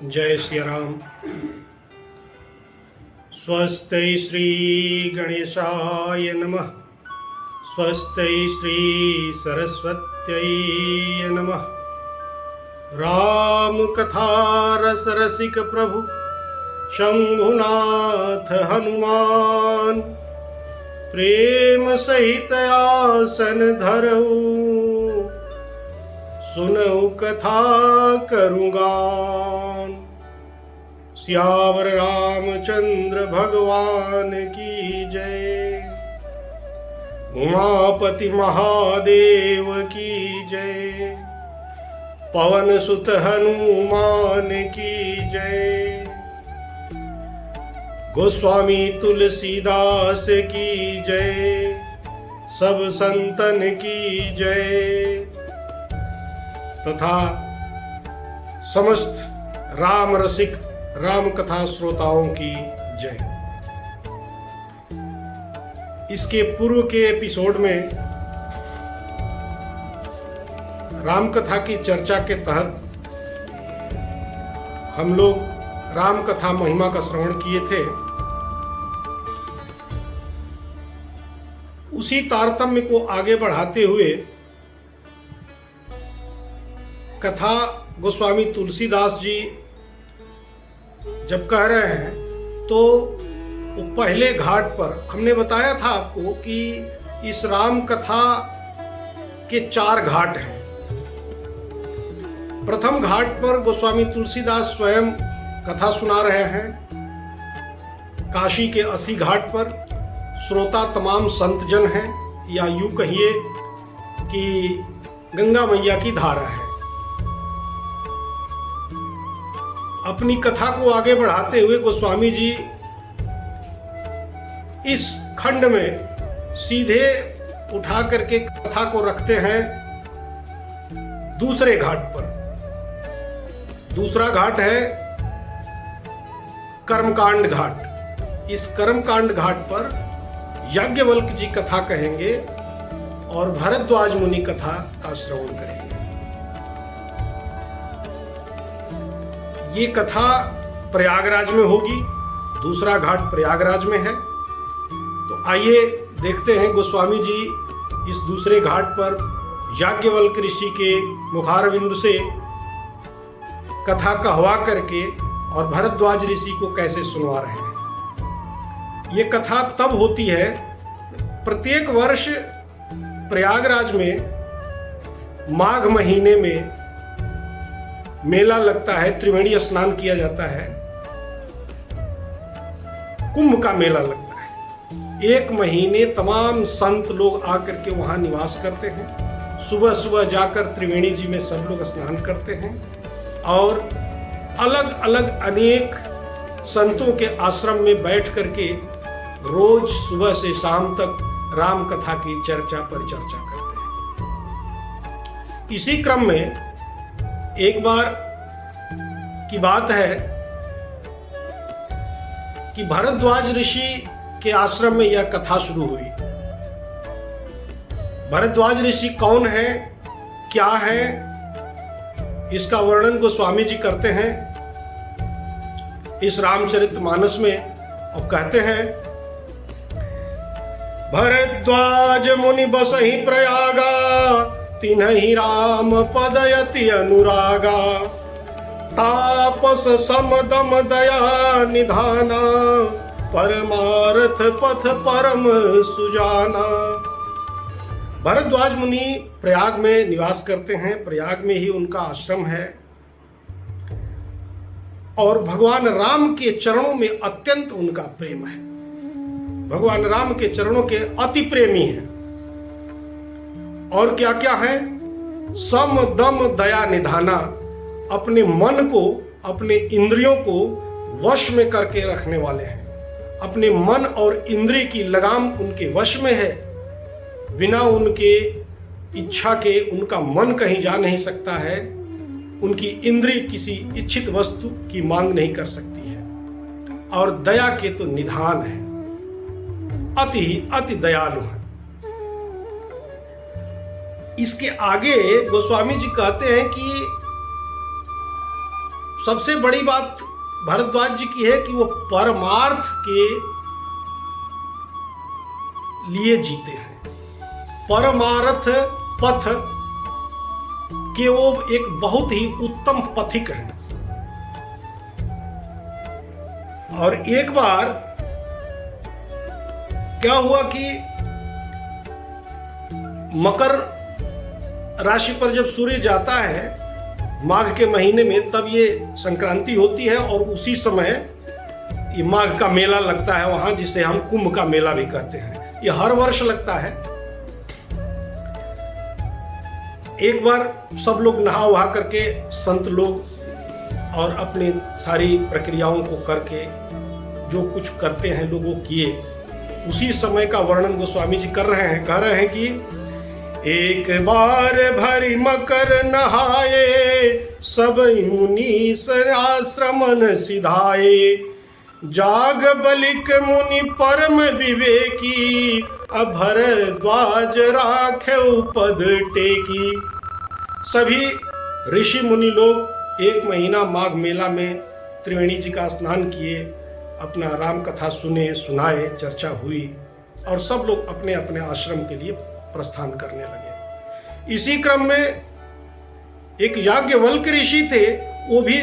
जय श्री राम। स्वस्ति श्री गणेशाय नमः। स्वस्ति श्री सरस्वत्यै नमः। राम कथा रस रसिक प्रभु शंभुनाथ हनुमान। प्रेम सहित आसन धरऊ सुनऊ कथा करूँगान। सियावर रामचंद्र भगवान की जय। उमापति महादेव की जय। पवन सुत हनुमान की जय। गोस्वामी तुलसीदास की जय। सब संतन की जय तथा समस्त राम रसिक राम कथा श्रोताओं की जय। इसके पूर्व के एपिसोड में राम कथा की चर्चा के तहत हम लोग राम कथा महिमा का श्रवण किए थे। उसी तारतम्य को आगे बढ़ाते हुए कथा गोस्वामी तुलसीदास जी जब कह रहे हैं तो वो पहले घाट पर हमने बताया था आपको कि इस राम कथा के 4 घाट हैं। प्रथम घाट पर गोस्वामी तुलसीदास स्वयं कथा सुना रहे हैं। काशी के 80 घाट पर श्रोता तमाम संतजन हैं, या यूं कहिए कि गंगा मैया की धारा है। अपनी कथा को आगे बढ़ाते हुए गोस्वामी जी इस खंड में सीधे उठा करके कथा को रखते हैं दूसरे घाट पर। दूसरा घाट है कर्मकांड घाट। इस कर्मकांड घाट पर याज्ञवल्क्य जी कथा कहेंगे और भरद्वाज मुनि कथा का श्रवण करेंगे। ये कथा प्रयागराज में होगी। दूसरा घाट प्रयागराज में है। तो आइए देखते हैं गोस्वामी जी इस दूसरे घाट पर याज्ञवल्क्य ऋषि के मुखारविंद से कथा कहवा करके और भरद्वाज ऋषि को कैसे सुनवा रहे हैं। ये कथा तब होती है, प्रत्येक वर्ष प्रयागराज में माघ महीने में मेला लगता है, त्रिवेणी स्नान किया जाता है, कुंभ का मेला लगता है। 1 महीने तमाम संत लोग आकर के वहां निवास करते हैं। सुबह सुबह जाकर त्रिवेणी जी में सब लोग स्नान करते हैं और अलग अलग अनेक संतों के आश्रम में बैठ करके रोज सुबह से शाम तक राम कथा की चर्चा पर चर्चा करते हैं। इसी क्रम में एक बार की बात है कि भरद्वाज ऋषि के आश्रम में यह कथा शुरू हुई। भरद्वाज ऋषि कौन है, क्या है, इसका वर्णन गोस्वामी जी करते हैं इस रामचरितमानस में और कहते हैं, भरद्वाज मुनि बसहि प्रयागा तिन्हि राम पदयति अनुरागा। तापस समदम दया निधाना परमार्थ पथ परम सुजाना। भरद्वाज मुनि प्रयाग में निवास करते हैं। प्रयाग में ही उनका आश्रम है और भगवान राम के चरणों में अत्यंत उनका प्रेम है। भगवान राम के चरणों के अति प्रेमी हैं। और क्या क्या है, सम दम दया निधाना, अपने मन को अपने इंद्रियों को वश में करके रखने वाले हैं। अपने मन और इंद्रिय की लगाम उनके वश में है। बिना उनके इच्छा के उनका मन कहीं जा नहीं सकता है। उनकी इंद्रिय किसी इच्छित वस्तु की मांग नहीं कर सकती है। और दया के तो निधान है, अति दयालु है। इसके आगे गोस्वामी जी कहते हैं कि सबसे बड़ी बात भारद्वाज जी की है कि वो परमार्थ के लिए जीते हैं। परमार्थ पथ के वो एक बहुत ही उत्तम पथिक हैं। और एक बार क्या हुआ कि मकर राशि पर जब सूर्य जाता है माघ के महीने में, तब ये संक्रांति होती है और उसी समय ये माघ का मेला लगता है वहां, जिसे हम कुंभ का मेला भी कहते हैं। ये हर वर्ष लगता है। एक बार सब लोग नहा वहा करके, संत लोग और अपनी सारी प्रक्रियाओं को करके जो कुछ करते हैं लोगों किए, उसी समय का वर्णन गोस्वामी जी कर रहे हैं। कह रहे हैं कि एक बार भरी मकर नहाए, सब मुनि आश्रमन सिधाए, जाग बलिक मुनि परम विवेकी, भरद्वाज राखे पद टेकी। सभी ऋषि मुनि लोग एक महीना माघ मेला में त्रिवेणी जी का स्नान किए, अपना राम कथा सुने, सुनाए, चर्चा हुई और सब लोग अपने अपने आश्रम के लिए प्रस्थान करने लगे। इसी क्रम में एक याज्ञवल्क ऋषि थे, वो भी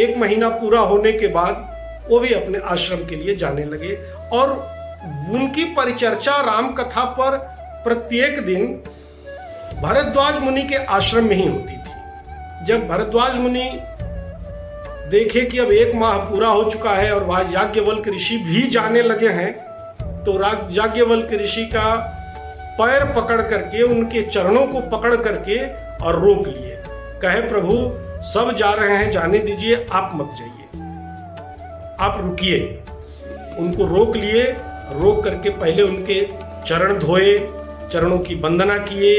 एक महीना पूरा होने के बाद वो भी अपने आश्रम के लिए जाने लगे और उनकी परिचर्चा राम कथा पर प्रत्येक दिन भरद्वाज मुनि के आश्रम में ही होती थी। जब भरद्वाज मुनि देखे कि अब एक माह पूरा हो चुका है और वहां याज्ञवल्क ऋषि भी जाने लगे हैं, तो याज्ञवल्क ऋषि का पैर पकड़ करके, उनके चरणों को पकड़ करके और रोक लिए। कहे प्रभु सब जा रहे हैं, जाने दीजिए, आप मत जाइए, आप रुकिए। उनको रोक लिए। रोक करके पहले उनके चरण धोए, चरणों की वंदना किए,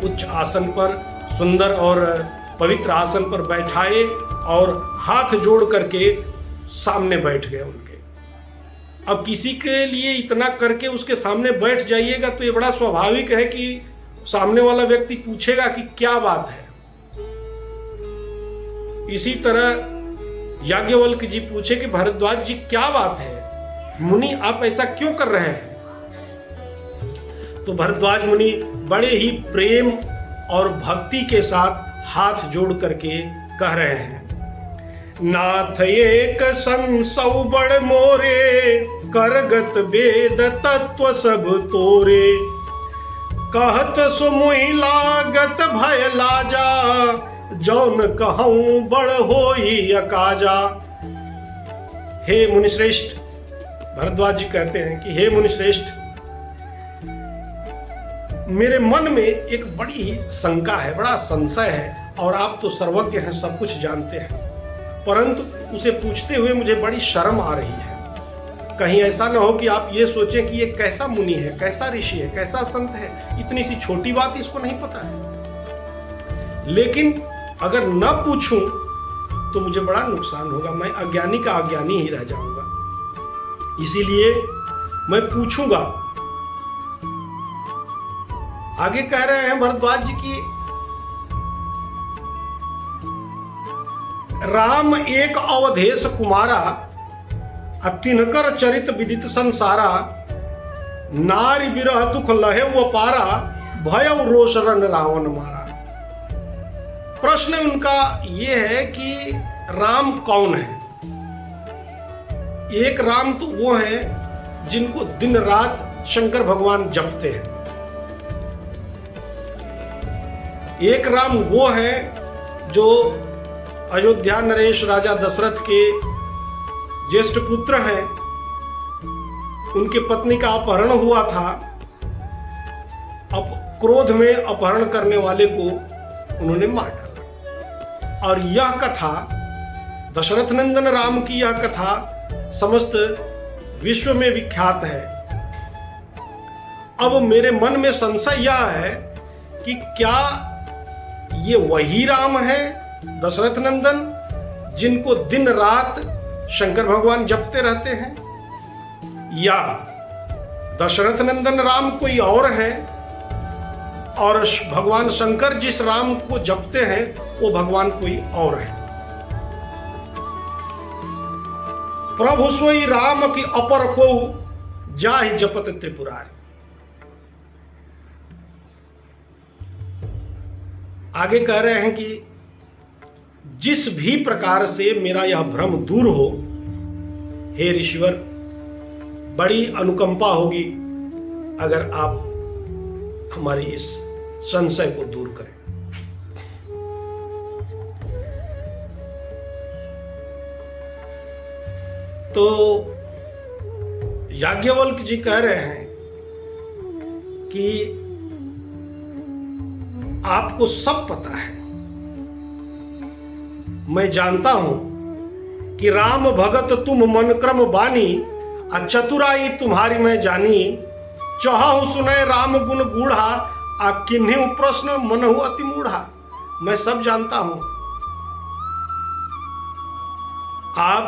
उच्च आसन पर, सुंदर और पवित्र आसन पर बैठाए और हाथ जोड़ करके सामने बैठ गए उनके। अब किसी के लिए इतना करके उसके सामने बैठ जाइएगा तो ये बड़ा स्वाभाविक है कि सामने वाला व्यक्ति पूछेगा कि क्या बात है। इसी तरह याज्ञवल्क जी पूछे कि भरद्वाज जी क्या बात है, मुनि आप ऐसा क्यों कर रहे हैं? तो भरद्वाज मुनि बड़े ही प्रेम और भक्ति के साथ हाथ जोड़ करके कह रहे हैं, नाथ एक संसौ बड़ मोरे, करगत वेद तत्व सब तोरे, कहत सुमुहि लागत भय लाजा, जौन कहूं बड़ होई अकाजा। हे मुनिश्रेष्ठ, भरद्वाज जी कहते हैं कि हे मुनिश्रेष्ठ, मेरे मन में एक बड़ी ही शंका है, बड़ा संशय है, और आप तो सर्वज्ञ हैं, सब कुछ जानते हैं, परंतु उसे पूछते हुए मुझे बड़ी शर्म आ रही है। कहीं ऐसा न हो कि आप ये सोचें कि ये कैसा मुनि है, कैसा ऋषि है, कैसा संत है, इतनी सी छोटी बात इसको नहीं पता है। लेकिन अगर न पूछूं तो मुझे बड़ा नुकसान होगा, मैं अज्ञानी का अज्ञानी ही रह जाऊंगा, इसीलिए मैं पूछूंगा। आगे कह रहे हैं भरद्वाज जी की, राम एक अवधेश कुमारा, तिनकर चरित विदित संसारा, नारी विरह दुख लहे वो पारा, भयउ रोष रन रावण मारा। प्रश्न उनका ये है कि राम कौन है? एक राम तो वो है जिनको दिन रात शंकर भगवान जपते हैं, एक राम वो है जो अयोध्या नरेश राजा दशरथ के ज्येष्ठ पुत्र हैं, उनके पत्नी का अपहरण हुआ था, अब क्रोध में अपहरण करने वाले को उन्होंने मार डाला। और यह कथा, दशरथ नंदन राम की यह कथा समस्त विश्व में विख्यात है। अब मेरे मन में संशय यह है कि क्या ये वही राम है दशरथ नंदन जिनको दिन रात शंकर भगवान जपते रहते हैं, या दशरथ नंदन राम कोई और है और भगवान शंकर जिस राम को जपते हैं वो भगवान कोई और है। प्रभु सोई राम की अपर को जाहि जपत त्रिपुरारी। आगे कह रहे हैं कि जिस भी प्रकार से मेरा यह भ्रम दूर हो, हे ऋषिवर, बड़ी अनुकंपा होगी अगर आप हमारी इस संशय को दूर करें। तो याज्ञवल्क जी कह रहे हैं कि आपको सब पता है, मैं जानता हूं कि राम भगत तुम मन क्रम बानी, आ चतुराई तुम्हारी मैं जानी, चौहु सुने राम गुण गूढ़ा, आ किन्हीं प्रश्न मनहु अति मूढ़ा। मैं सब जानता हूं। आप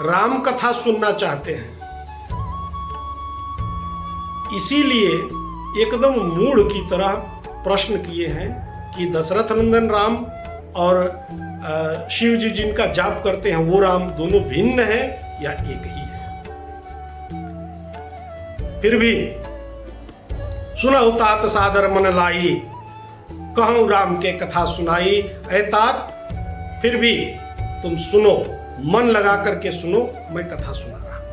राम कथा सुनना चाहते हैं, इसीलिए एकदम मूढ़ की तरह प्रश्न किए हैं कि दशरथ नंदन राम और शिव जी जिनका जाप करते हैं वो राम दोनों भिन्न है या एक ही है। फिर भी सुनहु तात सादर मन लाई, कहूं राम के कथा सुनाई। ऐ तात फिर भी तुम सुनो, मन लगा करके सुनो, मैं कथा सुना रहा हूं।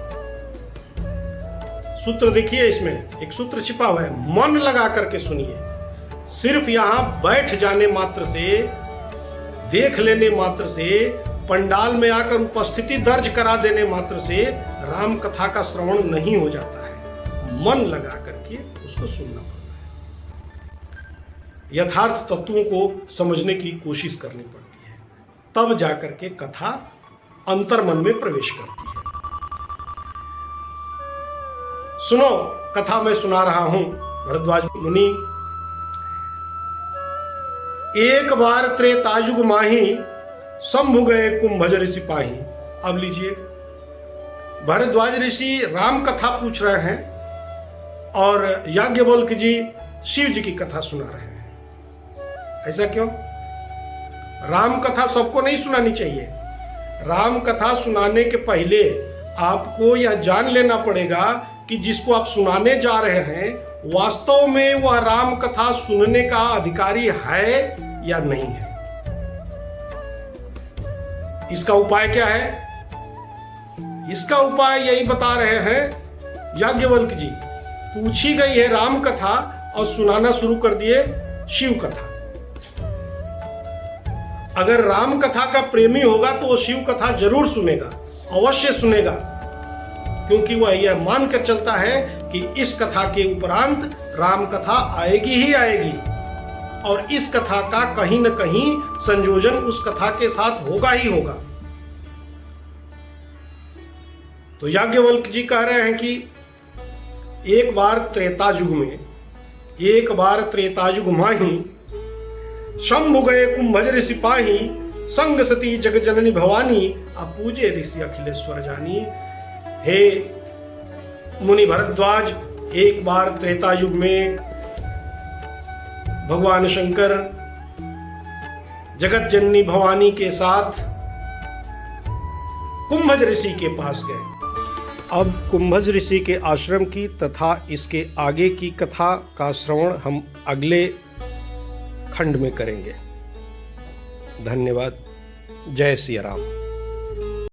सूत्र देखिए, इसमें एक सूत्र छिपा हुआ है, मन लगा करके सुनिए। सिर्फ यहां बैठ जाने मात्र से, देख लेने मात्र से, पंडाल में आकर उपस्थिति दर्ज करा देने मात्र से राम कथा का श्रवण नहीं हो जाता है। मन लगा करके उसको सुनना पड़ता है, यथार्थ तत्वों को समझने की कोशिश करनी पड़ती है, तब जाकर के कथा अंतर मन में प्रवेश करती है। सुनो, कथा मैं सुना रहा हूं। भरद्वाज मुनि, एक बार त्रेतायुग माही, शंभु गए कुंभज ऋषि पाही। अब लीजिए, भरद्वाज ऋषि राम कथा पूछ रहे हैं और याज्ञवल्क्य जी शिव जी की कथा सुना रहे हैं। ऐसा क्यों? राम कथा सबको नहीं सुनानी चाहिए। राम कथा सुनाने के पहले आपको यह जान लेना पड़ेगा कि जिसको आप सुनाने जा रहे हैं वास्तव में वह राम कथा सुनने का अधिकारी है या नहीं है। इसका उपाय क्या है? इसका उपाय यही बता रहे हैं याज्ञवल्क्य जी। पूछी गई है राम कथा और सुनाना शुरू कर दिए शिव कथा। अगर राम कथा का प्रेमी होगा तो वो शिव कथा जरूर सुनेगा, अवश्य सुनेगा, क्योंकि वह यह मानकर चलता है कि इस कथा के उपरांत राम कथा आएगी ही आएगी और इस कथा का कहीं न कहीं संयोजन उस कथा के साथ होगा ही होगा। तो याज्ञवल्क्य जी कह रहे हैं कि एक बार त्रेतायुग में, एक बार त्रेतायुग माही, शंभु गए कुंभज ऋषि पाही, संग सती जग जननी भवानी, आ पूजे ऋषि अखिलेश्वर जानी। हे मुनि भरद्वाज, एक बार त्रेतायुग में भगवान शंकर जगत जननी भवानी के साथ कुंभज ऋषि के पास गए। अब कुंभज ऋषि के आश्रम की तथा इसके आगे की कथा का श्रवण हम अगले खंड में करेंगे। धन्यवाद। जय सिया राम।